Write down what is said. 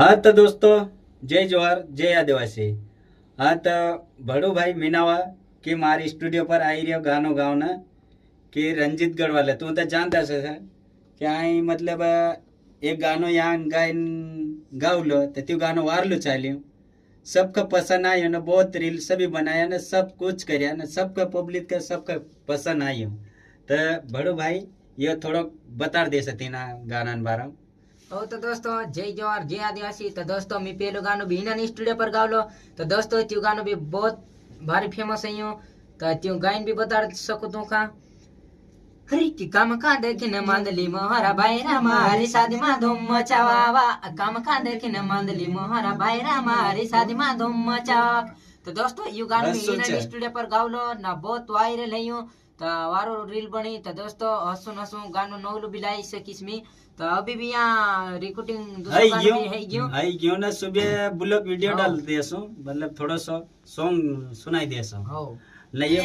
हाँ तो दोस्तों, जय जोहार जय आदिवासी। हाँ तो बड़ो भाई मीनावा कि मारी स्टूडियो पर आई रियो गानो गावना कि रंजीत गढ़वाले तू तो जानता से कि आई मतलब एक गानो यहाँ गायन गावलो तो त्यो गानो वारलो चाल्यो, सबका पसंद आयो ना, बहुत रील सभी बनाया ना, सब कुछ करया ना, सबका पब्लिक का सबका पसंद आयो। तो बड़ो भाई ये थोड़ा बता दे सकती ना गाना बारे में। तो दोस्तों जय जवाहर जय आदिवासी। तो दोस्तों मी पेलो गानो भी इना स्टूडियो पर गावलो। तो दोस्तों त्यो गानो भी बहुत भारी फेमस है यो। तो त्यो गायन भी बता सकू तो का हरी की काम का देखिन मांदली मोहरा बायरा मारी शादी में धूम मचावा। काम का देखिन मांदली मोहरा बायरा मारी शादी में धूम मचावा। तो दोस्तों यू गानो भी इना स्टूडियो पर गावलो ना, बहुत वायरल है यो। तो वारो रील बनी। तो दोस्तों हसुन हसुन गानो नौलो बिलाई सकीस मी। तो अभी भी यहाँ रिकॉर्डिंग दूसरा गानो भी है क्यों आई क्यों ना सुबह ब्लॉग वीडियो डाल देसो, मतलब थोड़ा सा सॉन्ग सुनाई देसो। हो नहीं